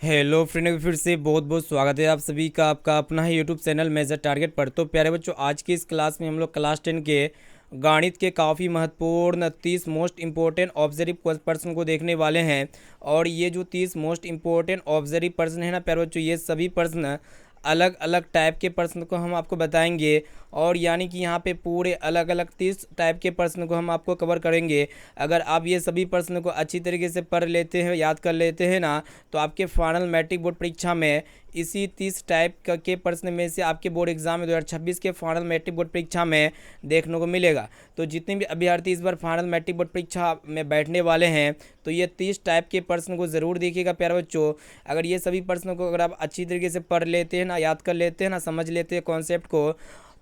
Hello friend, फिर से बहुत बहुत स्वागत है आप सभी का आपका अपना ही यूट्यूब चैनल मेजर टारगेट पर। तो प्यारे बच्चों, आज की इस क्लास में हम लोग क्लास 10 के गणित के काफ़ी महत्वपूर्ण 30 मोस्ट इंपॉर्टेंट ऑब्जर्व पर्सन को देखने वाले हैं। और ये जो 30 मोस्ट इंपॉर्टेंट ऑब्जर्व पर्सन है ना प्यारे बच्चों, ये सभी पर्सन अलग अलग टाइप के प्रश्न को हम आपको बताएंगे। और यानी कि यहाँ पे पूरे अलग अलग 30 टाइप के प्रश्न को हम आपको कवर करेंगे। अगर आप ये सभी प्रश्न को अच्छी तरीके से पढ़ लेते हैं, याद कर लेते हैं ना, तो आपके फाइनल मैट्रिक बोर्ड परीक्षा में इसी 30 टाइप के प्रश्न में से आपके बोर्ड एग्जाम में 2026 के फाइनल मैट्रिक बोर्ड परीक्षा में देखने को मिलेगा। तो जितने भी अभ्यर्थी इस बार फाइनल मैट्रिक बोर्ड परीक्षा में बैठने वाले हैं, तो ये 30 टाइप के प्रश्न को ज़रूर देखिएगा प्यारे बच्चों। अगर ये सभी प्रश्नों को अगर आप अच्छी तरीके से पढ़ लेते हैं ना, याद कर लेते हैं ना, समझ लेते हैं कॉन्सेप्ट को,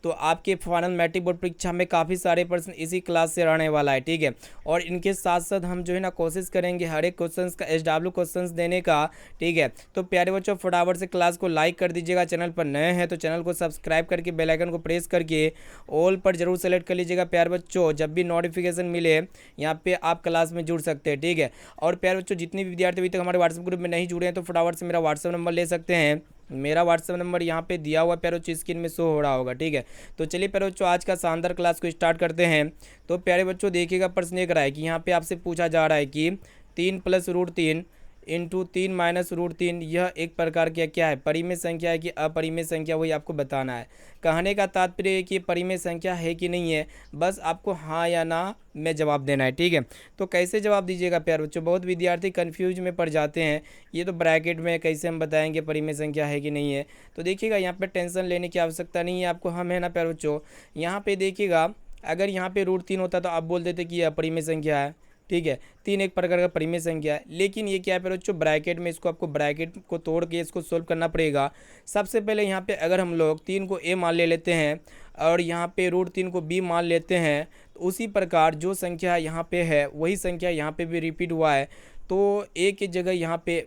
तो आपके फाइनल मैट्रिक बोर्ड परीक्षा में काफ़ी सारे प्रश्न इसी क्लास से रहने वाला है। ठीक है, और इनके साथ साथ हम जो है ना कोशिश करेंगे हर एक क्वेश्चंस का SW क्वेश्चंस देने का। ठीक है, तो प्यारे बच्चों फटाफट से क्लास को लाइक कर दीजिएगा। चैनल पर नए हैं तो चैनल को सब्सक्राइब करके बेल आइकन को प्रेस करके ऑल पर जरूर सेलेक्ट कर लीजिएगा प्यारे बच्चों। जब भी नोटिफिकेशन मिले यहाँ पे आप क्लास में जुड़ सकते हैं। ठीक है, और प्यारे बच्चों जितने भी विद्यार्थी अभी तक हमारे व्हाट्सएप ग्रुप में नहीं जुड़े हैं तो फटाफट से मेरा व्हाट्सएप नंबर ले सकते हैं। मेरा व्हाट्सएप नंबर यहाँ पे दिया हुआ प्यारे बच्चों स्क्रीन में शो हो रहा होगा। ठीक है, तो चलिए प्यारे बच्चों आज का शानदार क्लास को स्टार्ट करते हैं। तो प्यारे बच्चों देखिएगा, प्रश्न एक रहा है कि यहाँ पे आपसे पूछा जा रहा है कि 3 + √3 × 3 - √3 यह एक प्रकार की क्या है, परिमेय संख्या है कि अपरिमेय संख्या, वही आपको बताना है। कहने का तात्पर्य है कि ये परिमेय संख्या है कि नहीं है, बस आपको हाँ या ना में जवाब देना है। ठीक है, तो कैसे जवाब दीजिएगा प्यारे बच्चों, बहुत विद्यार्थी कन्फ्यूज में पड़ जाते हैं। ये तो ब्रैकेट में कैसे हम बताएंगे परिमेय संख्या है कि नहीं है। तो देखिएगा यहाँ पे टेंशन लेने की आवश्यकता नहीं है आपको, हम है ना प्यारे बच्चों। यहाँ पे देखिएगा, अगर यहाँ पे √3 होता तो आप बोल देते कि यह अपरिमेय संख्या है। ठीक है, 3 एक प्रकार का परिमेय संख्या है, लेकिन ये क्या है प्यारे बच्चों, ब्रैकेट में इसको आपको ब्रैकेट को तोड़ के इसको सोल्व करना पड़ेगा। सबसे पहले यहाँ पे अगर हम लोग 3 को A मान ले लेते हैं और यहाँ पे √3 को B मान लेते हैं, तो उसी प्रकार जो संख्या यहाँ पे है वही संख्या यहाँ पे भी रिपीट हुआ है। तो A की जगह यहाँ पे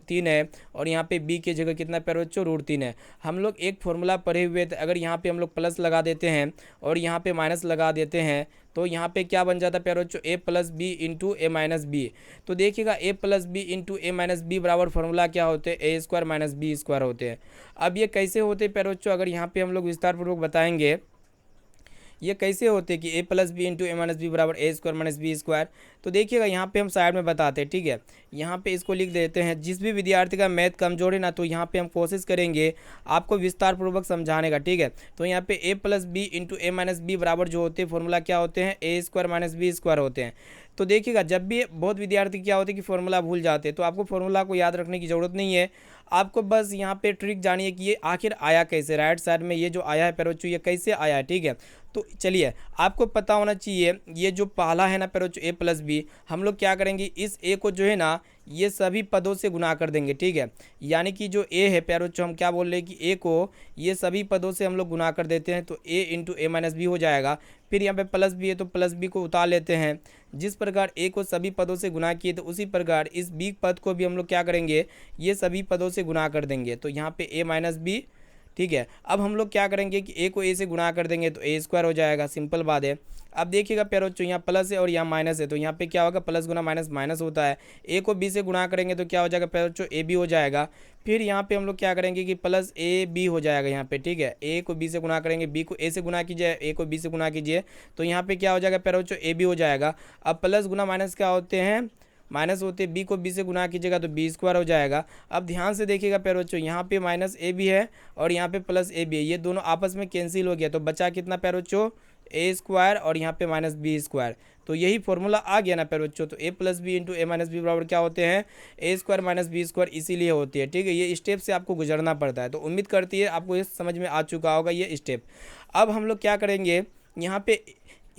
3 है और यहाँ पे B की जगह कितना प्यारे बच्चों, √3 है। हम लोग एक फॉर्मूला पढ़े हुए थे, अगर यहाँ पे हम लोग प्लस लगा देते हैं और यहाँ पे माइनस लगा देते हैं तो यहाँ पे क्या बन जाता है प्यारे बच्चों, A + B × A - B। तो देखिएगा A + B × A - B बराबर फॉर्मूला क्या होते हैं, A² - B² होते हैं। अब ये कैसे होते हैं प्यारे बच्चों, अगर यहाँ पे हम लोग विस्तार पूर्वक बताएंगे ये कैसे होते हैं कि A + B × A - B बराबर A² - B²। तो देखिएगा यहाँ पे हम साइड में बताते हैं। ठीक है, यहाँ पे इसको लिख देते हैं। जिस भी विद्यार्थी का मैथ कमजोर है ना, तो यहाँ पे हम कोशिश करेंगे आपको विस्तार पूर्वक समझाने का। ठीक है, तो यहाँ पे A + B × A - B बराबर जो होते हैं फॉर्मूला क्या होते हैं, A² - B² होते हैं। तो देखिएगा जब भी बहुत विद्यार्थी क्या होते हैं कि फॉर्मूला भूल जाते हैं, तो आपको फॉर्मूला को याद रखने की ज़रूरत नहीं है। आपको बस यहाँ पे ट्रिक जानिए कि ये आखिर आया कैसे, राइट साइड में ये जो आया है प्यारे बच्चों, ये कैसे आया है। ठीक है, तो चलिए आपको पता होना चाहिए, ये जो पहला है ना प्यारे बच्चों A + B, हम लोग क्या करेंगे, इस A को जो है ना ये सभी पदों से गुना कर देंगे। ठीक है, यानी कि जो A है प्यारे बच्चों, हम क्या बोल रहे हैं कि A को ये सभी पदों से हम लोग गुना कर देते हैं, तो A × A - B हो जाएगा। फिर यहाँ पे प्लस B है तो प्लस B को उतार लेते हैं। जिस प्रकार A को सभी पदों से गुना किए तो उसी प्रकार इस B पद को भी हम लोग क्या करेंगे, ये सभी पदों से गुना कर देंगे। तो यहाँ पे A - B। ठीक है, अब हम लोग क्या करेंगे कि A को A से गुना कर देंगे तो A² हो जाएगा, सिंपल बात है। अब देखिएगा प्यारे बच्चों, यहाँ प्लस है और यहाँ माइनस है, तो यहाँ पे क्या होगा, प्लस गुना माइनस माइनस होता है। A को B से गुना करेंगे तो क्या हो जाएगा प्यारे बच्चों, AB हो जाएगा। फिर यहाँ पे हम लोग क्या करेंगे कि प्लस AB हो जाएगा यहाँ पे। ठीक है, A को B से गुना करेंगे, B को A से गुना कीजिए, A को B से गुना कीजिए, तो यहाँ पे क्या हो जाएगा प्यारे बच्चों, AB हो जाएगा। अब प्लस गुना माइनस क्या होते हैं, माइनस होते हैं। B को B से गुना कीजिएगा तो B² हो जाएगा। अब ध्यान से देखिएगा प्यारे बच्चों, यहाँ पे -AB है और यहाँ पे +AB है, ये दोनों आपस में कैंसिल हो गया, तो बचा कितना प्यारे बच्चों, A² और यहाँ पे -B²। तो यही फॉर्मूला आ गया ना प्यारे बच्चों। तो A + B × A - B बराबर क्या होते हैं, A² - B², इसीलिए होती है। ठीक है, ये स्टेप से आपको गुजरना पड़ता है, तो उम्मीद करती है आपको ये समझ में आ चुका होगा ये स्टेप। अब हम लोग क्या करेंगे, यहाँ पे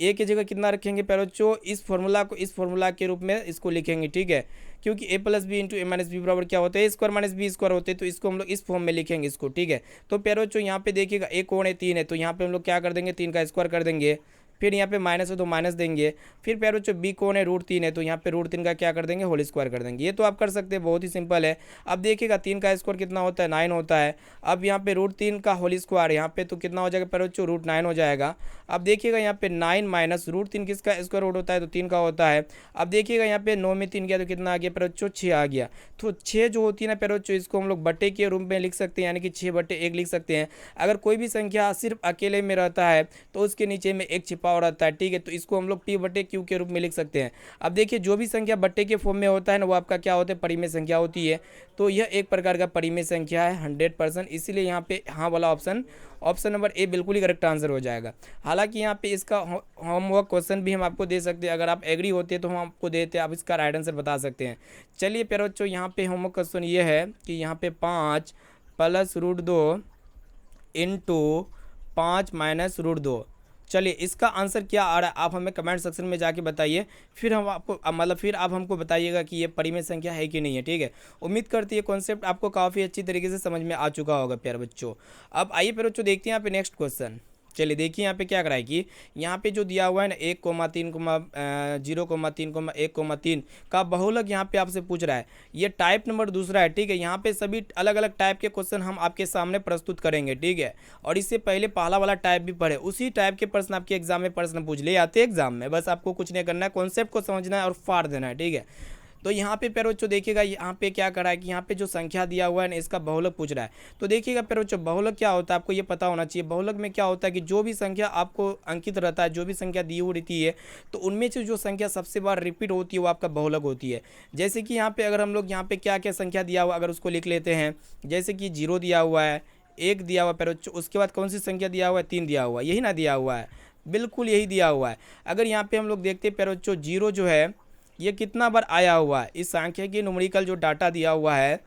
A की जगह कितना रखेंगे प्यारे बच्चों, इस फॉर्मूला को इस फॉर्मूला के रूप में इसको लिखेंगे। ठीक है, क्योंकि A + B × A - B बराबर क्या होता है, A² - B² होते हैं, तो इसको हम लोग इस फॉर्म में लिखेंगे इसको। ठीक है, तो प्यारे बच्चों यहाँ पे देखिएगा A कौन है, 3 है, तो यहाँ पे हम लोग क्या कर देंगे, 3 का स्क्वायर कर देंगे। फिर यहाँ पे माइनस है तो माइनस देंगे, फिर प्यारे बच्चों बी कौन है, √3 है, तो यहाँ पे √3 का क्या कर देंगे, होल स्क्वायर कर देंगे। ये तो आप कर सकते हैं, बहुत ही सिंपल है। अब देखिएगा 3 का स्क्वायर कितना होता है, 9 होता है। अब यहाँ पे √3 का होल स्क्वायर यहाँ पे तो कितना हो जाएगा प्यारे बच्चों, √9 हो जाएगा। अब देखिएगा यहाँ पे 9 माइनस √3 किसका स्क्वायर रूट होता है, तो 3 का होता है। अब देखिएगा यहाँ पे 9 में 3 गया तो कितना आ गया प्यारे बच्चों, 6 आ गया। तो 6 जो होती है ना प्यारे बच्चों, इसको हम लोग बटे के रूप में लिख सकते हैं, यानी कि 6/1 लिख सकते हैं। अगर कोई भी संख्या सिर्फ अकेले में रहता है तो उसके नीचे में एक छिपा हुआ रहता है, ठीक है, तो इसको हम लोग p/q के रूप में लिख सकते हैं। अब देखिए जो भी संख्या बट्टे के फॉर्म में होता है ना, वो आपका क्या होता है, परिमेय संख्या होती है। तो यह एक प्रकार का परिमेय संख्या है 100%, इसीलिए यहाँ पे हाँ वाला ऑप्शन नंबर ए बिल्कुल ही करेक्ट आंसर हो जाएगा। हालांकि यहाँ पे इसका होमवर्क क्वेश्चन भी हम आपको दे सकते हैं, अगर आप एग्री होते हैं तो हम आपको देते हैं, आप इसका राइट आंसर बता सकते हैं। चलिए प्यारे बच्चों, यहाँ पे होमवर्क क्वेश्चन ये है कि यहाँ पे 5 + √2 × 5 - √2। चलिए इसका आंसर क्या आ रहा है आप हमें कमेंट सेक्शन में जाके बताइए, फिर हम आपको फिर आप हमको बताइएगा कि ये परिमेय संख्या है कि नहीं है, ठीक है। उम्मीद करती है कॉन्सेप्ट आपको काफ़ी अच्छी तरीके से समझ में आ चुका होगा प्यारे बच्चों। अब आइए प्यारे बच्चों देखते हैं यहाँ पे नेक्स्ट क्वेश्चन। चलिए देखिए यहाँ पे क्या कराए कि यहाँ पे जो दिया हुआ है ना 1,3, 0,3, 1,3 का बहुलक यहाँ पे आपसे पूछ रहा है। ये टाइप नंबर दूसरा है, ठीक है। यहाँ पे सभी अलग अलग टाइप के क्वेश्चन हम आपके सामने प्रस्तुत करेंगे, ठीक है। और इससे पहले पहला वाला टाइप भी पढ़े, उसी टाइप के प्रश्न आपके एग्जाम में प्रश्न पूछ ले आते हैं एग्जाम में। बस आपको कुछ नहीं करना है, कॉन्सेप्ट को समझना है और फाड़ देना है, ठीक है। तो यहाँ पे प्यारे बच्चों देखिएगा यहाँ पे क्या करा है कि यहाँ पे जो संख्या दिया हुआ है ना, इसका बहुलक पूछ रहा है। तो देखिएगा प्यारे बच्चों, बहुलक क्या होता है आपको ये पता होना चाहिए। बहुलक में क्या होता है कि जो भी संख्या आपको अंकित रहता है, जो भी संख्या दी हुई रहती है, तो उनमें से जो संख्या सबसे बार रिपीट होती है वो आपका बहुलक होती है। जैसे कि यहाँ पे अगर हम लोग यहाँ पे क्या क्या संख्या दिया हुआ अगर उसको लिख लेते हैं, जैसे कि 0 दिया हुआ है, 1 दिया हुआ है प्यारे बच्चों, उसके बाद कौन सी संख्या दिया हुआ है, 3 दिया हुआ है, यही ना दिया हुआ है, बिल्कुल यही दिया हुआ है। अगर यहाँ पे हम लोग देखते हैं प्यारे बच्चों 0 जो है ये कितना बार आया हुआ है, इस संख्या की न्यूमेरिकल जो डाटा दिया हुआ है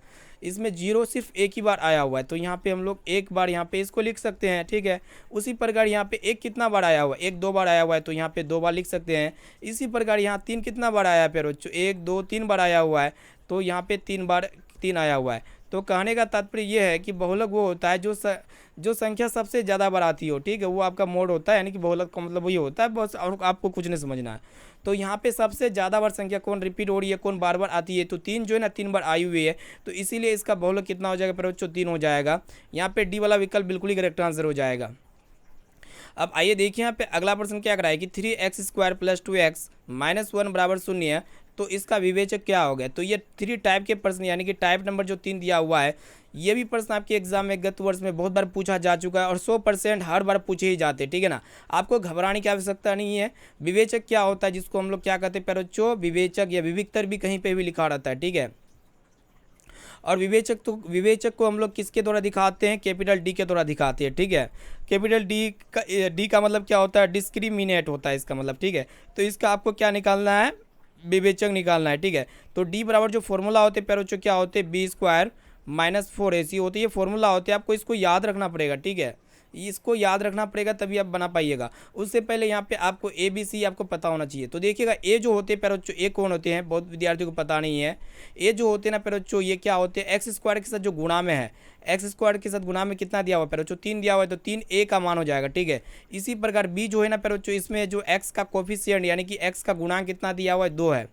इसमें 0 सिर्फ एक ही बार आया हुआ है, तो यहाँ पे हम लोग एक बार यहाँ पे इसको लिख सकते हैं, ठीक है। उसी प्रकार यहाँ पे 1 कितना बार आया हुआ है, 1 2 बार आया हुआ है, तो यहाँ पे 2 बार लिख सकते हैं। इसी प्रकार यहाँ 3 कितना बार आया है प्यारे बच्चों, 1 2 3 बार आया हुआ है, तो यहाँ पे 3 बार 3 आया हुआ है। तो कहने का तात्पर्य ये है कि बहुलक वो होता है जो संख्या सबसे ज़्यादा बार आती हो, ठीक है, वो आपका मोड होता है। यानी कि बहुलक का मतलब वही होता है, बस और आपको कुछ नहीं समझना है। तो यहाँ पे सबसे ज़्यादा बार संख्या कौन रिपीट हो रही है, कौन बार बार आती है, तो 3 जो है ना 3 बार आई हुई है, तो इसीलिए इसका बहुलक कितना हो जाएगा प्यारे बच्चों, 3 हो जाएगा। यहाँ पे डी वाला विकल्प बिल्कुल ही करेक्ट आंसर हो जाएगा। अब आइए देखिए यहाँ पे अगला प्रश्न क्या कराए कि 3x² + 2x - 1 = 0, तो इसका विवेचक क्या हो गया। तो ये 3 टाइप के प्रश्न, यानी कि टाइप नंबर जो 3 दिया हुआ है, ये भी प्रश्न आपके एग्जाम में गत वर्ष में बहुत बार पूछा जा चुका है और 100% हर बार पूछे ही जाते, ठीक है ना। आपको घबराने की आवश्यकता नहीं है। विवेचक क्या होता है, जिसको हम लोग क्या कहते हैं प्यारे बच्चों, विवेचक या विविक्तर भी कहीं पे भी लिखा रहता है, ठीक है। और विवेचक को हम लोग किसके द्वारा दिखाते हैं, कैपिटल डी के द्वारा दिखाते हैं, ठीक है। कैपिटल डी का मतलब क्या होता है, डिस्क्रिमिनेट होता है इसका मतलब, ठीक है। तो इसका आपको क्या निकालना है, विवेचक निकालना है, ठीक है। तो डी बराबर जो फॉर्मूला होते हैं प्यारे बच्चों क्या होते हैं, b² - 4ac होती है, ये फॉर्मूला होते हैं। आपको इसको याद रखना पड़ेगा, ठीक है, इसको याद रखना पड़ेगा तभी आप बना पाइएगा। उससे पहले यहाँ पे आपको ABC आपको पता होना चाहिए। तो देखिएगा ए जो होते हैं प्यारे बच्चों, ए कौन होते हैं, बहुत विद्यार्थियों को पता नहीं है। ए जो होते हैं ना प्यारे बच्चों, ये क्या होते हैं, x² के साथ जो गुणा में है, x² के साथ गुणा में कितना दिया हुआ है प्यारे बच्चों, 3 दिया हुआ है, तो 3 a का मान हो जाएगा, ठीक है। इसी प्रकार बी जो है ना प्यारे बच्चों, इसमें जो x का कोफिशिएंट यानी कि x का गुणांक कितना दिया हुआ है, 2 है।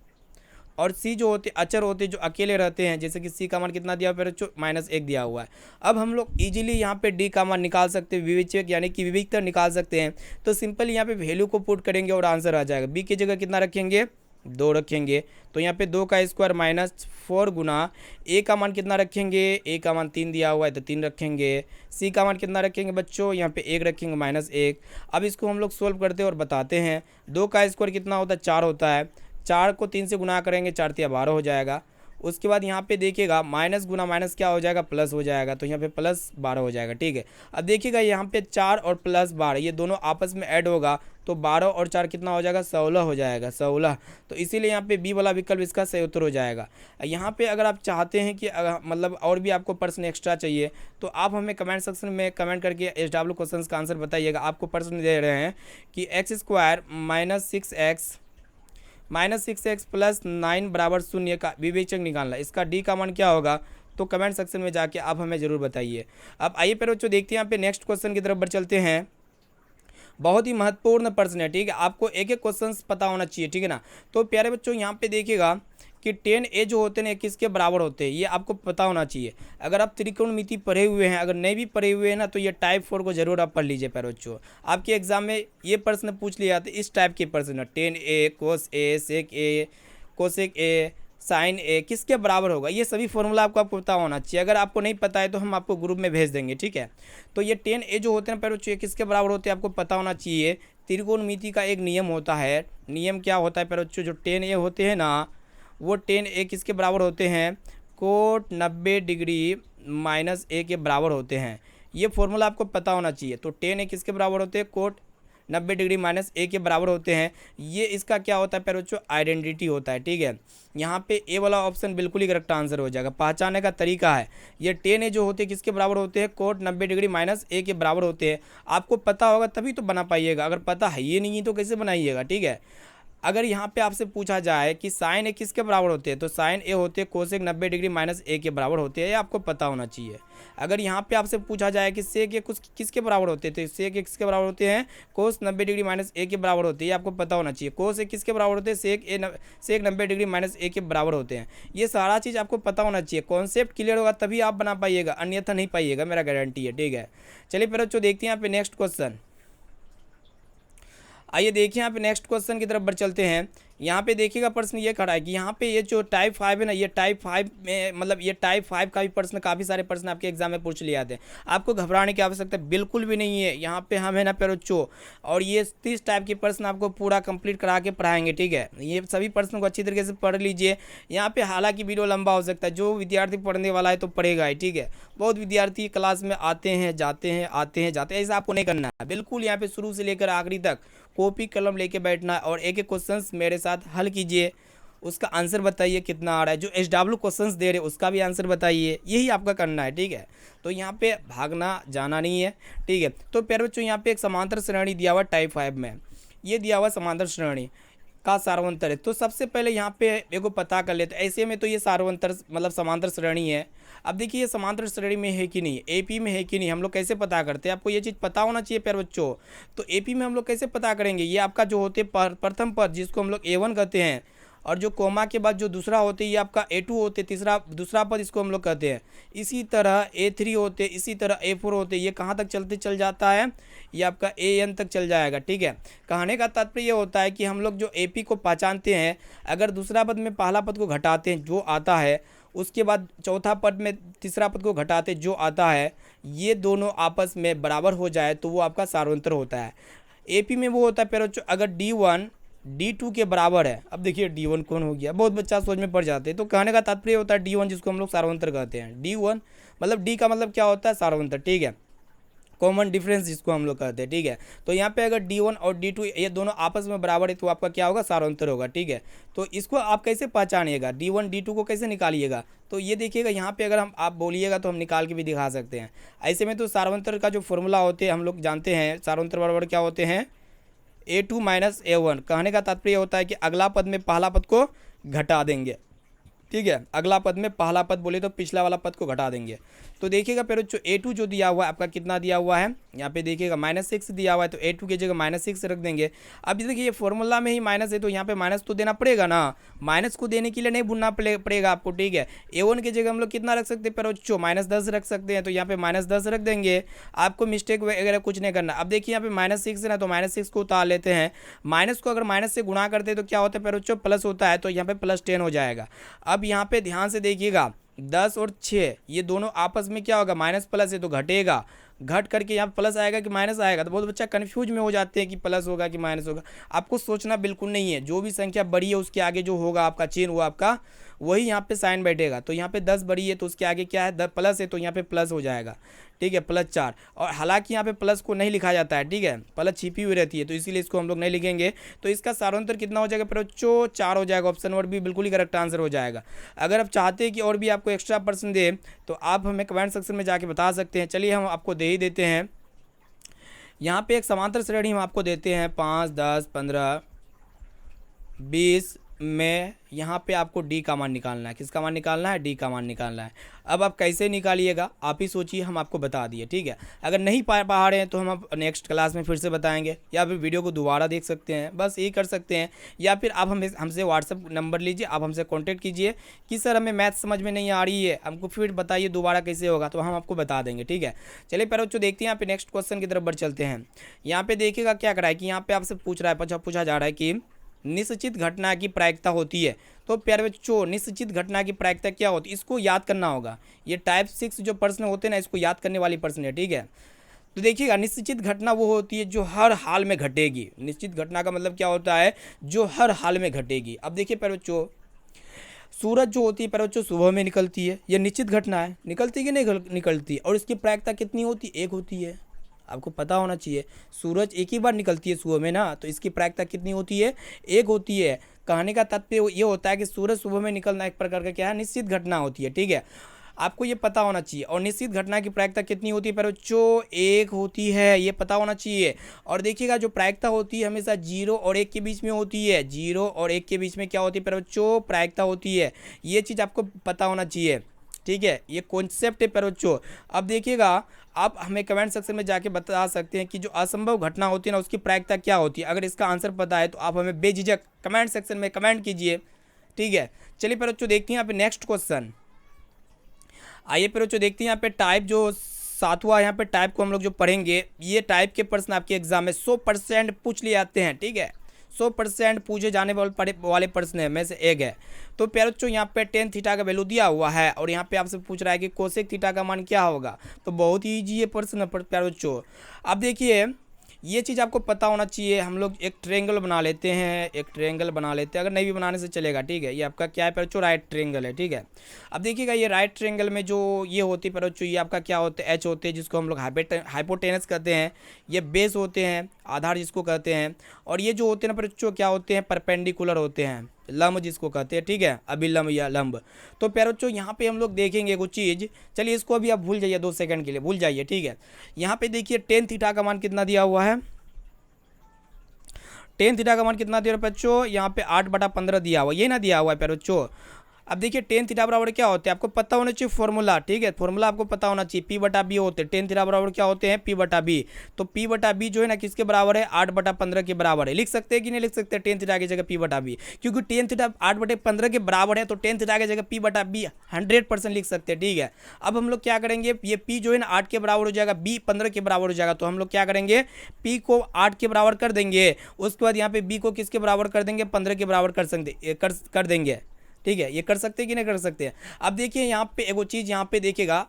और सी जो होते अचर होते जो अकेले रहते हैं, जैसे कि सी का मान कितना दिया हुआ है, -1 दिया हुआ है। अब हम लोग इजीली यहाँ पे डी का मान निकाल सकते हैं, विवेचक यानी कि विविक्तर निकाल सकते हैं। तो सिंपल यहाँ पे वैल्यू को पुट करेंगे और आंसर आ जाएगा। बी की जगह कितना रखेंगे, 2 रखेंगे, तो यहाँ पे 2 का स्क्वायर -4 गुना ए का मान कितना रखेंगे, ए का मान 3 दिया हुआ है तो 3 रखेंगे। सी का मान कितना रखेंगे बच्चों, यहाँ पे 1 रखेंगे, -1। अब इसको हम लोग सोल्व करते हैं और बताते हैं। 2 का स्क्वायर कितना होता है, 4 होता है, 4 को 3 से गुना करेंगे, 4 × 12 हो जाएगा। उसके बाद यहाँ पे देखिएगा माइनस गुना माइनस क्या हो जाएगा, प्लस हो जाएगा, तो यहाँ पे +12 हो जाएगा, ठीक है। अब देखिएगा यहाँ पे 4 और +12 ये दोनों आपस में ऐड होगा, तो 12 और 4 कितना हो जाएगा, 16 हो जाएगा, 16। तो इसीलिए यहाँ पे बी वाला विकल्प इसका सही उत्तर हो जाएगा। यहाँ पे अगर आप चाहते हैं कि मतलब और भी आपको प्रश्न एक्स्ट्रा चाहिए, तो आप हमें कमेंट सेक्शन में कमेंट करके SW क्वेश्चन का आंसर बताइएगा। आपको प्रश्न दे रहे हैं कि x² -6x + 9 = 0 का विवेचक निकालना, इसका डी का मान क्या होगा, तो कमेंट सेक्शन में जाके आप हमें ज़रूर बताइए। अब आइए प्यारे बच्चों देखते हैं यहाँ पे नेक्स्ट क्वेश्चन की तरफ बढ़ चलते हैं। बहुत ही महत्वपूर्ण प्रश्न है, ठीक है। आपको एक एक क्वेश्चन पता होना चाहिए, ठीक है ना। तो प्यारे बच्चों यहाँ पे देखिएगा कि 10a जो होते हैं किसके बराबर होते हैं, ये आपको पता होना चाहिए। अगर आप त्रिकोणमिति पढ़े हुए हैं, अगर नहीं भी पढ़े हुए हैं ना, तो ये टाइप 4 को जरूर आप पढ़ लीजिए प्यारे बच्चों। आपके एग्जाम में ये प्रश्न पूछ लिया जाते इस टाइप के प्रश्न, 10a कोस ए सेक ए कोसेक ए साइन ए किसके बराबर होगा, ये सभी फॉर्मूला आपको पता होना चाहिए। अगर आपको नहीं पता है तो हम आपको ग्रुप में भेज देंगे, ठीक है। तो ये 10a जो होते हैं प्यारे बच्चों, ये किसके बराबर होते हैं आपको पता होना चाहिए। त्रिकोणमिति का एक नियम होता है, नियम क्या होता है प्यारे बच्चों, जो 10a होते हैं ना, वो 10a किसके बराबर होते हैं, कोट 90 डिग्री माइनस ए के बराबर होते हैं। ये फॉर्मूला आपको पता होना चाहिए। तो 10a किसके बराबर होते हैं, कोट 90 डिग्री माइनस ए के बराबर होते हैं। ये इसका क्या होता है प्यारे बच्चों, आइडेंटिटी होता है, ठीक है। यहाँ पे ए वाला ऑप्शन बिल्कुल ही करेक्ट आंसर हो जाएगा। पहचानने का तरीका है, ये 10a जो होते हैं किसके बराबर होते हैं, कोट 90 डिग्री माइनस ए के बराबर होते हैं। आपको पता होगा तभी तो बना पाइएगा, अगर पता है ये नहीं तो कैसे बनाइएगा, ठीक है। अगर यहाँ पे आपसे पूछा जाए कि साइन ए किसके बराबर होते हैं, तो साइन ए होते हैं कोसेक 90 डिग्री माइनस ए के बराबर होते हैं, ये आपको पता होना चाहिए। अगर यहाँ पे आपसे पूछा जाए कि सेक ए कुछ किसके बराबर होते हैं, तो सेक ए किसके बराबर होते हैं, कोस 90 डिग्री माइनस ए के बराबर होते हैं, ये आपको पता होना चाहिए। कोस ए किसके बराबर होते हैं, सेक 90 डिग्री माइनस ए के बराबर होते हैं। ये सारा चीज़ आपको पता होना चाहिए। कॉन्सेप्ट क्लियर होगा तभी आप बना पाइएगा, अन्यथा नहीं पाइएगा, मेरा गारंटी है, ठीक है। चलिए फिर बच्चों देखते हैं यहाँ पे नेक्स्ट क्वेश्चन। आइए देखिए यहाँ पे नेक्स्ट क्वेश्चन की तरफ बढ़ चलते हैं। यहाँ पे देखिएगा प्रश्न ये खड़ा है कि यहाँ पे ये जो टाइप 5 है ना, ये टाइप 5 में मतलब ये टाइप 5 का भी प्रश्न, काफ़ी सारे प्रश्न आपके एग्जाम में पूछ लिए आते हैं। आपको घबराने की आवश्यकता बिल्कुल भी नहीं है। यहाँ पे हम है ना प्यारे बच्चों, और ये 30 टाइप के प्रश्न आपको पूरा कंप्लीट करा के पढ़ाएंगे, ठीक है। ये सभी प्रश्नों को अच्छी तरीके से पढ़ लीजिए। यहाँ पे हालांकि वीडियो लंबा हो सकता है, जो विद्यार्थी पढ़ने वाला है तो पढ़ेगा ही, ठीक है। बहुत विद्यार्थी क्लास में आते हैं जाते हैं, आते हैं जाते हैं, ऐसा आपको नहीं करना है। बिल्कुल यहाँ पे शुरू से लेकर आखिरी तक कॉपी कलम लेके बैठना है और एक एक क्वेश्चंस मेरे साथ हल कीजिए, उसका आंसर बताइए कितना आ रहा है। जो SW क्वेश्चंस दे रहे उसका भी आंसर बताइए, यही आपका करना है, ठीक है। तो यहाँ पे भागना जाना नहीं है, ठीक है। तो प्यारे बच्चों यहाँ पे एक समांतर श्रेणी दिया हुआ टाइप 5 में, ये दिया हुआ समांतर श्रेणी का सार्वंतर है। तो सबसे पहले यहाँ पे एगो पता कर लेते हैं। ऐसे में तो ये सार्वंतर मतलब समांतर श्रेणी है। अब देखिए ये समांतर श्रेणी में है कि नहीं, AP में है कि नहीं, हम लोग कैसे पता करते हैं, आपको ये चीज़ पता होना चाहिए प्यारे बच्चों। तो AP में हम लोग कैसे पता करेंगे, ये आपका जो होते प्रथम पद जिसको हम लोग A1 कहते हैं, और जो कोमा के बाद जो दूसरा होते हैं ये आपका A2 होते, दूसरा पद इसको हम लोग कहते हैं। इसी तरह A3 होते, इसी तरह A4 होते, ये कहाँ तक चल जाता है, ये आपका AN तक चल जाएगा, ठीक है। कहने का तात्पर्य ये होता है कि हम लोग जो AP को पहचानते हैं, अगर दूसरा पद में पहला पद को घटाते हैं जो आता है, उसके बाद चौथा पद में तीसरा पद को घटाते जो आता है, ये दोनों आपस में बराबर हो जाए तो वो आपका सार्वंतर होता है। AP में वो होता है प्यारे बच्चों, अगर D1 D2 के बराबर है। अब देखिए D1 कौन हो गया, बहुत बच्चा सोच में पड़ जाते हैं। तो कहने का तात्पर्य होता है D1 जिसको हम लोग सार्वंतर कहते हैं। D1 मतलब D का मतलब क्या होता है, सार्वंतर, ठीक है। कॉमन डिफरेंस जिसको हम लोग कहते हैं, ठीक है। तो यहाँ पे अगर D1 और D2 ये दोनों आपस में बराबर है तो आपका क्या होगा, सार्वंतर होगा, ठीक है। तो इसको आप कैसे पहचानिएगा, D1 D2 को कैसे निकालिएगा, तो ये देखिएगा यहाँ पे अगर हम आप बोलिएगा तो हम निकाल के भी दिखा सकते हैं। ऐसे में तो सार्वंतर का जो फॉर्मूला होते हैं हम लोग जानते हैं, सार्वंतर बराबर क्या होते हैं, A2 माइनस A1। कहने का तात्पर्य होता है कि अगला पद में पहला पद को घटा देंगे, ठीक है। अगला पद में पहला पद बोले तो पिछला वाला पद को घटा देंगे। तो देखिएगा फिर जो A2 जो दिया हुआ है आपका कितना दिया हुआ है, यहाँ पे देखिएगा -6 दिया हुआ है, तो A2 की जगह -6 रख देंगे। अब देखिए ये फॉर्मूला में ही माइनस है तो यहाँ पे माइनस तो देना पड़ेगा ना, माइनस को देने के लिए नहीं भूलना पड़ेगा आपको, ठीक है। A1 की जगह हम लोग कितना रख सकते हैं पर -10 रख सकते हैं, तो यहाँ पे -10 रख देंगे। आपको मिस्टेक वगैरह कुछ नहीं करना। अब देखिए यहाँ पे -6 है ना, तो -6 को उतार लेते हैं। माइनस को अगर माइनस से गुणा करते हैं तो क्या होता है पर प्लस होता है, तो यहाँ पे +10 हो जाएगा। अब यहाँ पे ध्यान से देखिएगा 10 और 6 ये दोनों आपस में क्या होगा, माइनस प्लस है तो घटेगा, घट करके यहाँ प्लस आएगा कि माइनस आएगा। तो बहुत बच्चा कन्फ्यूज में हो जाते हैं कि प्लस होगा कि माइनस होगा। आपको सोचना बिल्कुल नहीं है, जो भी संख्या बड़ी है उसके आगे जो होगा आपका चिन्ह वो आपका वही यहाँ पे साइन बैठेगा। तो यहाँ पे 10 बड़ी है तो उसके आगे क्या है, प्लस है तो यहाँ पे प्लस हो जाएगा, ठीक है, +4। और हालांकि यहाँ पे प्लस को नहीं लिखा जाता है, ठीक है, प्लस छिपी हुई रहती है तो इसीलिए इसको हम लोग नहीं लिखेंगे। तो इसका सारांतर कितना हो जाएगा बच्चों, 4 हो जाएगा। ऑप्शन नंबर भी बिल्कुल ही करेक्ट आंसर हो जाएगा। अगर आप चाहते हैं कि और भी आपको एक्स्ट्रा पर्सन दे तो आप हमें कमेंट सेक्शन में जाके बता सकते हैं। चलिए हम आपको दे ही देते हैं। यहाँ पे एक समांतर श्रेणी हम आपको देते हैं 5, 10, 15, 20, में यहाँ पे आपको डी का मान निकालना है। किसका मान निकालना है? डी का मान निकालना है। अब आप कैसे निकालिएगा आप ही सोचिए, हम आपको बता दिए, ठीक है। अगर नहीं पा रहे हैं तो हम आप नेक्स्ट क्लास में फिर से बताएंगे, या फिर वीडियो को दोबारा देख सकते हैं, बस यही कर सकते हैं। या फिर आप हमसे व्हाट्सअप नंबर लीजिए, आप हमसे कॉन्टैक्ट कीजिए कि सर हमें मैथ समझ में नहीं आ रही है, हमको फिर बताइए दोबारा कैसे होगा, तो हम आपको बता देंगे, ठीक है। चलिए प्यारे बच्चों देखते हैं यहाँ पे नेक्स्ट क्वेश्चन की तरफ बढ़ चलते हैं। यहाँ पे देखिएगा क्या करा है कि यहाँ पे आपसे पूछ रहा है, पूछा जा रहा है कि निश्चित घटना की प्रायिकता होती है। तो प्यारे बच्चों निश्चित घटना की प्रायिकता क्या होती है, इसको याद करना होगा। ये टाइप 6 जो प्रश्न होते हैं ना, इसको याद करने वाली प्रश्न है, ठीक है। तो देखिएगा निश्चित घटना वो होती है जो हर हाल में घटेगी। निश्चित घटना का मतलब क्या होता है? जो हर हाल में घटेगी। अब देखिए प्यारे बच्चों, सूरज जो होती है प्यारे बच्चों सुबह में निकलती है, ये निश्चित घटना है, निकलती कि नहीं निकलती? और इसकी प्रायिकता कितनी होती है? 1 होती है। आपको पता होना चाहिए, सूरज एक ही बार निकलती है सुबह में ना, तो इसकी प्रायिकता कितनी होती है? 1 होती है। कहने का तात्पर्य ये होता है कि सूरज सुबह में निकलना एक प्रकार का क्या है? निश्चित घटना होती है, ठीक है। आपको ये पता होना चाहिए। और निश्चित घटना की प्रायिकता कितनी होती है प्यारे बच्चों? 1 होती है, ये पता होना चाहिए। और देखिएगा जो प्रायिकता होती है हमेशा 0 और 1 के बीच में होती है। 0 और 1 के बीच में क्या होती है प्यारे बच्चों? प्रायिकता होती है। ये चीज़ आपको पता होना चाहिए, ठीक है। ये कॉन्सेप्ट है प्यारे बच्चों। अब देखिएगा, आप हमें कमेंट सेक्शन में जाके बता सकते हैं कि जो असंभव घटना होती है ना, उसकी प्रायिकता क्या होती है। अगर इसका आंसर पता है तो आप हमें बेझिझक कमेंट सेक्शन में कमेंट कीजिए, ठीक है। चलिए प्यारे बच्चों देखते हैं यहाँ पे नेक्स्ट क्वेश्चन। आइए प्यारे बच्चों देखते हैं यहाँ पे टाइप जो 7वां यहाँ पे टाइप को हम लोग जो पढ़ेंगे, ये टाइप के प्रश्न आपके एग्जाम में 100% पूछ लिए जाते हैं, ठीक है। 100% पूछे जाने वाले प्रश्न में से एक है। तो प्यारे बच्चों यहाँ पे टेन थीटा का वैल्यू दिया हुआ है और यहाँ पे आपसे पूछ रहा है कि कोसेक थीटा का मान क्या होगा। तो बहुत ही ईजी है प्रश्न प्यारे बच्चों। अब देखिए ये चीज़ आपको पता होना चाहिए। हम लोग एक ट्रायंगल बना लेते हैं, अगर नहीं भी बनाने से चलेगा, ठीक है। ये आपका क्या है प्यारे बच्चों? राइट ट्रायंगल है, ठीक है। अब देखिएगा ये राइट ट्रायंगल में जो ये होती है प्यारे बच्चों, ये आपका क्या होता है? एच होते हैं, जिसको हम लोग हाइपोटेनस कहते हैं। ये बेस होते हैं, आधार जिसको कहते हैं। और ये जो होते हैं ना प्यारे बच्चों क्या होते हैं? परपेंडिकुलर होते हैं, लंब जिसको कहते हैं, ठीक है। अभिलंब या लंब। तो प्यारे बच्चों यहाँ पे हम लोग देखेंगे कुछ चीज़। चलिए इसको अभी आप भूल जाइए, 2 सेकंड के लिए भूल जाइए, ठीक है। यहाँ पे देखिए टेन थीटा का मान कितना दिया हुआ है? टेन थीटा का मान कितना दिया हुआ है बच्चों? यहाँ पे 8/15 दिया हुआ, ये ना दिया हुआ है प्यारे बच्चों। अब देखिए टेन थीटा बराबर क्या होते हैं, आपको पता होना चाहिए फॉर्मूला, ठीक है। फॉर्मूला आपको पता होना चाहिए, P/B होते हैं। टेन थीटा बराबर क्या होते हैं? P/B। तो P/B जो है ना किसके बराबर है? 8/15 के बराबर है। लिख सकते हैं कि नहीं लिख सकते? टेन थीटा की जगह P/B, क्योंकि टेन थीटा 8/15 के बराबर है, तो टेन थीटा की जगह P/B 100% लिख सकते हैं, ठीक है। अब हम लोग क्या करेंगे, ये P जो है ना 8 के बराबर हो जाएगा, B 15 के बराबर हो जाएगा। तो हम लोग क्या करेंगे, P को 8 के बराबर कर देंगे, उसके बाद यहाँ पे B को किसके बराबर कर देंगे? 15 के बराबर कर देंगे, ठीक है। ये कर सकते हैं कि नहीं कर सकते हैं? अब देखिए यहाँ पे एगो चीज़ यहाँ पे देखिएगा,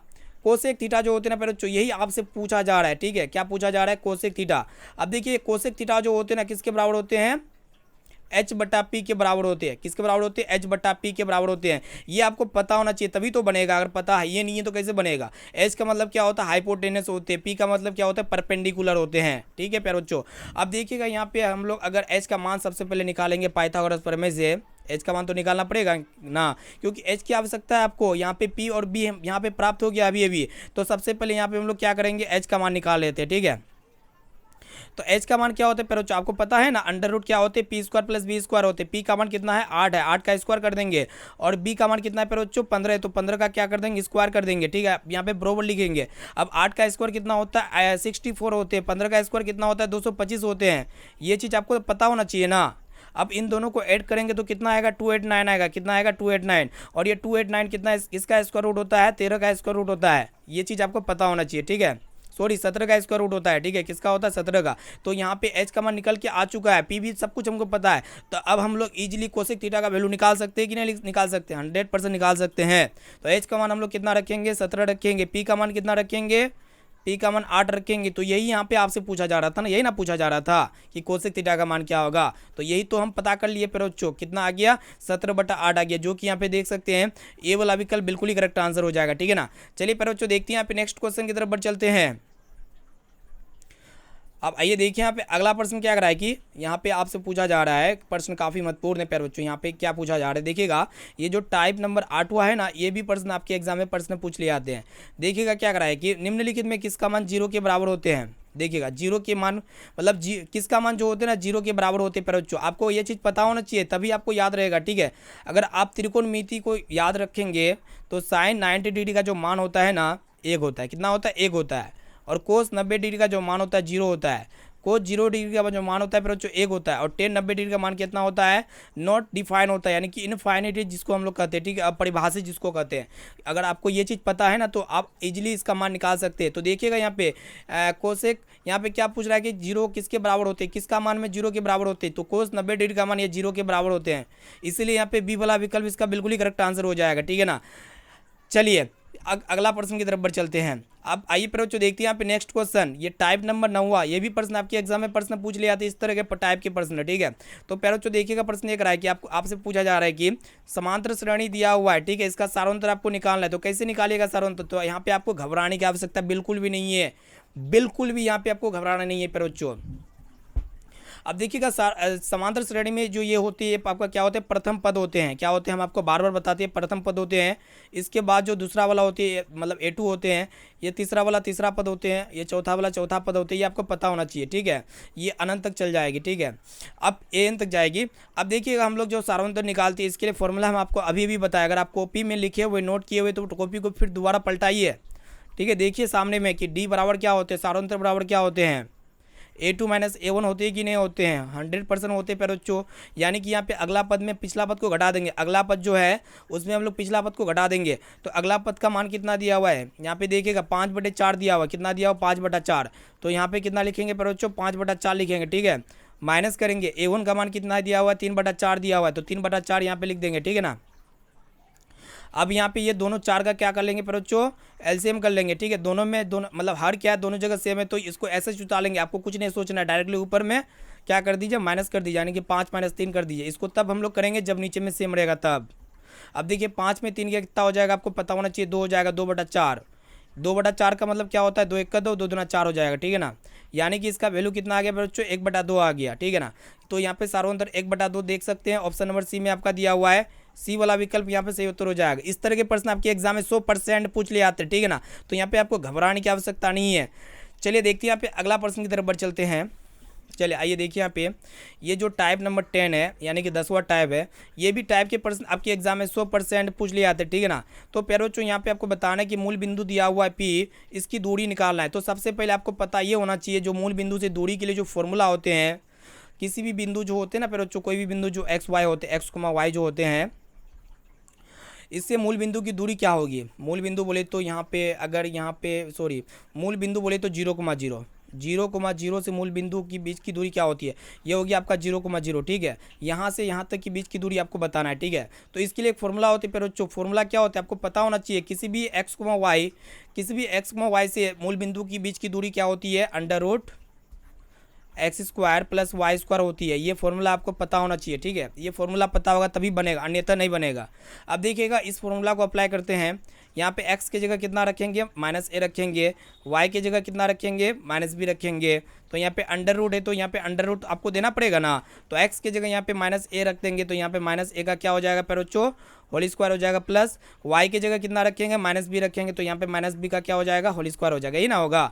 कोसेक थीटा जो होते हैं ना पहले बच्चों, यही आपसे पूछा जा रहा है, ठीक है। क्या पूछा जा रहा है? Cosec theta. अब देखिए कोसेक थीटा जो होते हैं ना किसके बराबर होते हैं? H/P के बराबर होते हैं। किसके बराबर होते हैं? H/P के बराबर होते हैं। ये आपको पता होना चाहिए, तभी तो बनेगा। अगर पता है ये नहीं है तो कैसे बनेगा? H का मतलब क्या होता है? हाइपोटेनस होते हैं। P का मतलब क्या होता है? परपेंडिकुलर होते हैं, ठीक है प्यारे बच्चों। अब देखिएगा यहाँ पे हम लोग अगर H का मान सबसे पहले निकालेंगे पाइथागोरस प्रमेय से, H का मान तो निकालना पड़ेगा ना, क्योंकि H की आवश्यकता है आपको। यहाँ पे P और B यहाँ पे प्राप्त हो गया अभी। तो सबसे पहले यहाँ पे हम लोग क्या करेंगे? H का मान निकाल लेते हैं, ठीक है। तो H का मान क्या होता है प्यारे बच्चों? आपको पता है ना, अंडर रूट क्या होते हैं? P² + B² होते हैं। P का मान कितना है? 8 है, 8 का स्क्वायर कर देंगे। और B का मान कितना है प्यारे बच्चों? 15 है, तो 15 का क्या कर देंगे? स्क्वायर कर देंगे, ठीक है। यहाँ पे बराबर लिखेंगे। अब 8 का स्क्वायर कितना होता है? 64 होते हैं। 15 का स्क्वायर कितना होता है? 225 होते हैं। ये चीज़ आपको पता होना चाहिए ना। अब इन दोनों को ऐड करेंगे तो कितना आएगा? 289 आएगा। कितना आएगा? 289। और ये 289 कितना इसका स्क्वायर रूट होता है? 13 का स्क्वायर रूट होता है। ये चीज़ आपको पता होना चाहिए, ठीक है। सॉरी 17 का स्क्वायर रूट होता है, ठीक है। किसका होता है? 17 का। तो यहाँ पे H का मान निकल के आ चुका है, P भी सब कुछ हमको पता है। तो अब हम लोग इजीली कोसेक थीटा का वैल्यू निकाल सकते हैं कि नहीं निकाल सकते हैं? 100% निकाल सकते हैं। तो H का मान हम लोग कितना रखेंगे? 17 रखेंगे। P का मान कितना रखेंगे? P का मान 8 रखेंगे। तो यही यहाँ पे आपसे पूछा जा रहा था ना, यही ना पूछा जा रहा था कि कोसेक थीटा का मान क्या होगा। तो यही तो हम पता कर लिए प्यारे बच्चों। कितना आ गया? 17/8 आ गया, जो कि यहाँ पे देख सकते हैं ये वाला विकल्प बिल्कुल ही करेक्ट आंसर हो जाएगा, ठीक है ना। चलिए प्यारे बच्चों देखते हैं यहाँ पे नेक्स्ट क्वेश्चन की तरफ बढ़ चलते हैं। अब आइए देखिए यहाँ पे अगला प्रश्न क्या कर रहा है कि यहाँ पे आपसे पूछा जा रहा है, प्रश्न काफ़ी महत्वपूर्ण है प्यारे बच्चों। यहाँ पे क्या पूछा जा रहा है देखिएगा, ये जो टाइप नंबर 8वां है ना, ये भी प्रश्न आपके एग्जाम में प्रश्न पूछ लिए जाते हैं। देखिएगा क्या कर रहा है कि निम्नलिखित में किसका मान 0 के बराबर होते हैं? देखिएगा जीरो के मान मतलब किसका मान जो होते हैं ना जीरो के बराबर होते हैं। पर बच्चों आपको ये चीज़ पता होना चाहिए, तभी आपको याद रहेगा, ठीक है। अगर आप त्रिकोणमिति को याद रखेंगे तो साइन 90 डिग्री का जो मान होता है ना एक होता है, कितना होता है, एक होता है। और कोस 90 डिग्री का जो मान होता है जीरो होता है। कोस 0 डिग्री का जो मान होता है फिर बच्चों एक होता है। और टेन 90 डिग्री का मान कितना होता है, नॉट डिफाइन होता है, यानी कि इनफाइनाइट जिसको हम लोग कहते हैं, ठीक है, अपरिभाषित जिसको कहते हैं। अगर आपको ये चीज़ पता है ना तो आप इजीली इसका मान निकाल सकते हैं। तो देखिएगा यहाँ पे कोसेक यहाँ पे क्या पूछ रहा है कि जीरो किसके बराबर होते हैं, किसका मान में जीरो के बराबर होते हैं, तो कोस 90 डिग्री का मान ये जीरो के बराबर होते हैं। इसीलिए यहाँ पे बी वाला विकल्प इसका बिल्कुल ही करेक्ट आंसर हो जाएगा, ठीक है ना। चलिए अगला प्रश्न की तरफ बढ़ चलते हैं। अब आइए पर बच्चों देखते हैं यहाँ पे नेक्स्ट क्वेश्चन, ये टाइप नंबर 9वां, ये भी प्रश्न आपके एग्जाम में प्रश्न पूछ लिया था इस तरह के टाइप के प्रश्न, ठीक है। तो प्यारे बच्चों देखिएगा प्रश्न ये रहा है कि आपसे पूछा जा रहा है कि समांतर श्रेणी दिया हुआ है, ठीक है, इसका सारांतर आपको निकालना है। तो कैसे निकालिएगा सारांतर, तो यहाँ पे आपको घबराने की आवश्यकता बिल्कुल भी नहीं है, बिल्कुल भी यहाँ पे आपको घबराना नहीं है प्यारे बच्चों। अब देखिएगा समांतर श्रेणी में जो ये होती है आपका क्या होता है, प्रथम पद होते हैं, क्या होते हैं हम आपको बार बार बताते हैं, प्रथम पद होते हैं। इसके बाद जो दूसरा वाला होती है मतलब A2 होते हैं, ये तीसरा वाला तीसरा पद होते हैं, ये चौथा वाला चौथा पद होते हैं, ये आपको पता होना चाहिए, ठीक है। ये अनंत तक चल जाएगी, ठीक है, अब an तक जाएगी। अब देखिएगा हम लोग जो सारांतर निकालते हैं इसके लिए फॉर्मूला हम आपको अभी भी बताया, अगर आप कॉपी में लिखे हुए नोट किए हुए तो कॉपी को फिर दोबारा पलटाइए, ठीक है। देखिए सामने में कि डी बराबर क्या होते हैं, सारांतर बराबर क्या होते हैं, A2 माइनस A1 होते हैं कि नहीं होते हैं, 100% होते हैं प्यारे बच्चों। यानी कि यहाँ पे अगला पद में पिछला पद को घटा देंगे, अगला पद जो है उसमें हम लोग पिछला पद को घटा देंगे। तो अगला पद का मान कितना दिया हुआ है, यहाँ पे देखिएगा 5/4 दिया हुआ, कितना दिया हुआ 5/4। तो यहाँ पे कितना लिखेंगे प्यारे बच्चों, 5/4 लिखेंगे, ठीक है। माइनस करेंगे A1 का मान कितना दिया हुआ है, 3/4 दिया हुआ है, तो 3/4 यहाँ पे लिख देंगे, ठीक है ना। अब यहाँ पे ये दोनों चार का क्या कर लेंगे पर बच्चों, एलसीएम कर लेंगे, ठीक है। दोनों में दोनों मतलब हर क्या है दोनों जगह सेम है, तो इसको ऐसे चुता लेंगे, आपको कुछ नहीं सोचना है, डायरेक्टली ऊपर में क्या कर दीजिए माइनस कर दीजिए, यानी कि 5 - 3 कर दीजिए। इसको तब हम लोग करेंगे जब नीचे में सेम रहेगा तब। अब देखिए 5 में 3 का कितना हो जाएगा, आपको पता होना चाहिए, 2 हो जाएगा, 2/4। 2/4 का मतलब क्या होता है, 2 1 का 2, 2 दूना 4 हो जाएगा, ठीक है ना। यानी कि इसका वैल्यू कितना आ गया बच्चों, 1/2 आ गया, ठीक है ना। तो यहाँ पे सारांतर 1/2 देख सकते हैं, ऑप्शन नंबर सी में आपका दिया हुआ है, सी वाला विकल्प यहाँ पे सही उत्तर हो जाएगा। इस तरह के प्रश्न आपके एग्जाम में 100% पूछ लिए आते हैं, ठीक है ना। तो यहाँ पे आपको घबराने की आवश्यकता नहीं है। चलिए देखते हैं यहाँ पे अगला प्रश्न की तरफ बढ़ चलते हैं। चलिए आइए देखिए यहाँ पे ये जो टाइप नंबर 10 है, यानी कि 10वां टाइप है, ये भी टाइप के प्रश्न आपके एग्जाम में 100% पूछ लिए आते हैं, ठीक है ना। तो प्यारे बच्चों यहाँ पे आपको बताना है कि मूल बिंदु दिया हुआ है P, इसकी दूरी निकालना है। तो सबसे पहले आपको पता ये होना चाहिए जो मूल बिंदु से दूरी के लिए जो फॉर्मूला होते हैं, किसी भी बिंदु जो होते हैं ना प्यारे बच्चों, कोई भी बिंदु जो XY होते हैं, X, Y जो होते हैं, इससे मूल बिंदु की दूरी क्या होगी। मूल बिंदु बोले तो यहाँ पे अगर यहाँ पे मूल बिंदु बोले तो 0,0, 0,0 से मूल बिंदु की बीच की दूरी क्या होती है, ये होगी आपका 0,0, ठीक है। यहाँ से यहाँ तक की बीच की दूरी आपको बताना है, ठीक है। तो इसके लिए एक फॉर्मूला होती है पर बच्चों, फॉर्मूला क्या होता है आपको पता होना चाहिए। किसी भी x, y से मूल बिंदु की बीच की दूरी क्या होती है, √x² + y² होती है। ये फॉर्मूला आपको पता होना चाहिए, ठीक है। ये फॉर्मूला पता होगा तभी बनेगा, अन्यथा नहीं बनेगा। अब देखिएगा इस फॉर्मूला को अप्लाई करते हैं। यहाँ पे x की जगह कितना रखेंगे, -a रखेंगे, y की जगह कितना रखेंगे, -b रखेंगे। तो यहाँ पे अंडर रूट है, तो यहाँ पे अंडर रूट आपको देना पड़ेगा ना। तो x की जगह यहाँ पे -a रख देंगे, तो यहाँ पे -a का क्या हो जाएगा पर बच्चों, होल स्क्वायर हो जाएगा, प्लस y की जगह कितना रखेंगे, -b रखेंगे, तो यहाँ पे -b का क्या हो जाएगा, होल स्क्वायर हो जाएगा, ये ना होगा।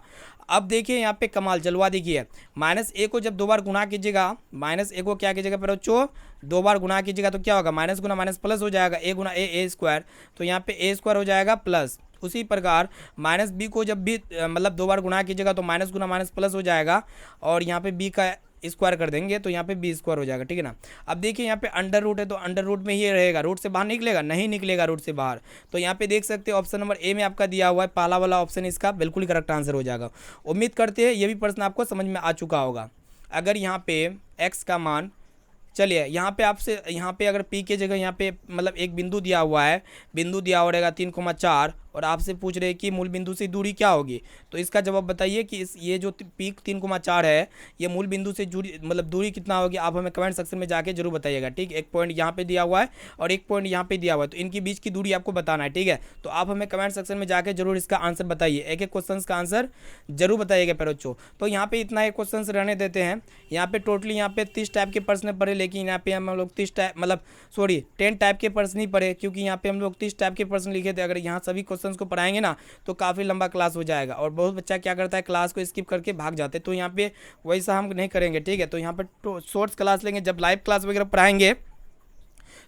अब देखिए यहाँ पे कमाल जलवा देखिए, -a को जब 2 बार गुना कीजिएगा, -a को क्या कीजिएगा पर बच्चों, 2 बार गुना कीजिएगा तो क्या होगा, माइनस गुना माइनस प्लस हो जाएगा, a गुना a² तो यहाँ पे a² हो जाएगा प्लस। उसी प्रकार -b को जब भी मतलब 2 बार गुना कीजिएगा तो माइनस गुना माइनस प्लस हो जाएगा, और यहाँ पे b का स्क्वायर कर देंगे तो यहाँ पे b² हो जाएगा, ठीक है ना। अब देखिए यहाँ पे अंडर रूट है, तो अंडर रूट में ही रहेगा, रूट से बाहर निकलेगा, नहीं निकलेगा रूट से बाहर। तो यहाँ पे देख सकते हैं ऑप्शन नंबर ए में आपका दिया हुआ है, पहला वाला ऑप्शन इसका बिल्कुल करेक्ट आंसर हो जाएगा। उम्मीद करते हैं ये भी प्रश्न आपको समझ में आ चुका होगा। अगर यहाँ पे x का मान, चलिए यहाँ पे आपसे यहाँ पे अगर p के जगह यहाँ पे मतलब एक बिंदु दिया हुआ है, बिंदु दिया हुआ रहेगा 3,4, और आपसे पूछ रहे हैं कि मूल बिंदु से दूरी क्या होगी। तो इसका जवाब बताइए कि ये जो p 3,4 है, ये मूल बिंदु से जुड़ी मतलब दूरी कितना होगी, आप हमें कमेंट सेक्शन में जाके जरूर बताइएगा, ठीक। एक पॉइंट यहाँ पे दिया हुआ है और एक पॉइंट यहाँ पे दिया हुआ है, तो इनके बीच की दूरी आपको बताना है, ठीक है। तो आप हमें कमेंट सेक्शन में जाके जरूर इसका आंसर बताइए, एक एक क्वेश्चन का आंसर जरूर बताइएगा प्यारे बच्चों। तो यहाँ पे इतना एक क्वेश्चन रहने देते हैं। यहाँ पे टोटली यहाँ पे 30 टाइप के प्रश्न पढ़े, लेकिन यहाँ पे हम लोग 10 टाइप के प्रश्न ही पढ़े, क्योंकि यहाँ पे हम लोग 30 टाइप के प्रश्न लिखे थे। अगर यहाँ सभी क्वेश्चन क्वेश्चंस को पढ़ाएंगे ना तो काफ़ी लंबा क्लास हो जाएगा, और बहुत बच्चा क्या करता है क्लास को स्किप करके भाग जाते हैं। तो यहाँ पे वैसा हम नहीं करेंगे, ठीक है। तो यहाँ पे शॉर्ट्स क्लास लेंगे, जब लाइव क्लास वगैरह पढ़ाएंगे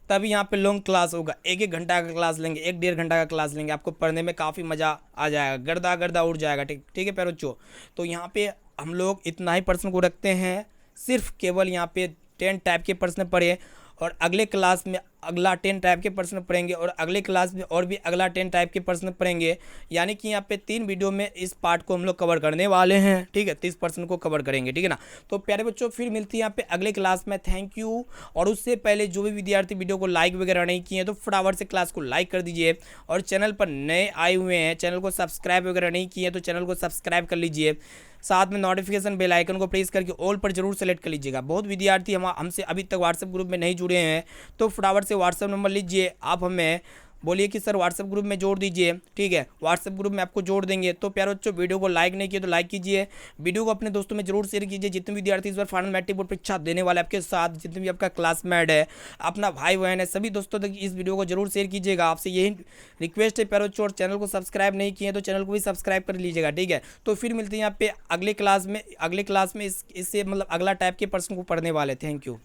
तभी यहाँ पे लॉन्ग क्लास होगा, 1-1 घंटा का क्लास लेंगे, 1-1.5 घंटा का क्लास लेंगे, आपको पढ़ने में काफ़ी मज़ा आ जाएगा, गर्दा गर्दा उड़ जाएगा, ठीक ठीक है प्यारे बच्चों। तो यहाँ पे हम लोग इतना ही प्रश्न को रखते हैं, सिर्फ केवल यहाँ पे 10 टाइप के प्रश्न पढ़े, और अगले क्लास में अगला 10 टाइप के प्रश्न पढ़ेंगे, और अगले क्लास में और भी अगला 10 टाइप के प्रश्न पढ़ेंगे। यानी कि यहाँ पे 3 वीडियो में इस पार्ट को हम लोग कवर करने वाले हैं, ठीक है। 30% को कवर करेंगे, ठीक है ना। तो प्यारे बच्चों फिर मिलती है यहाँ पे अगले क्लास में, थैंक यू। और उससे पहले जो भी विद्यार्थी वीडियो को लाइक वगैरह नहीं किए हैं तो फटाफट से क्लास को लाइक कर दीजिए, और चैनल पर नए आए हुए हैं, चैनल को सब्सक्राइब वगैरह नहीं किए हैं तो चैनल को सब्सक्राइब कर लीजिए, साथ में नोटिफिकेशन बेल आइकन को प्रेस करके ऑल पर जरूर सेलेक्ट कर लीजिएगा। बहुत विद्यार्थी हमसे अभी तक व्हाट्सएप ग्रुप में नहीं जुड़े हैं, तो फटाफट से व्हाट्सएप नंबर लीजिए, आप हमें बोलिए कि सर व्हाट्सएप ग्रुप में जोड़ दीजिए, ठीक है। व्हाट्सएप ग्रुप में आपको जोड़ देंगे। तो प्यारे बच्चों वीडियो को लाइक नहीं किए तो लाइक कीजिए, वीडियो को अपने दोस्तों में जरूर शेयर कीजिए। जितने विद्यार्थी इस बार फाइनल मैट्रिक बोर्ड परीक्षा देने वाले आपके साथ, जितने भी आपका क्लासमेट है, अपना भाई बहन है, सभी दोस्तों तक इस वीडियो को जरूर शेयर कीजिएगा। आपसे यही रिक्वेस्ट है प्यारे बच्चों, और चैनल को सब्सक्राइब नहीं किए तो चैनल को भी सब्सक्राइब कर लीजिएगा, ठीक है। तो फिर मिलते हैं यहाँ पे अगले क्लास में, इससे मतलब अगला टाइप के प्रश्न को पढ़ने वाले। Thank you.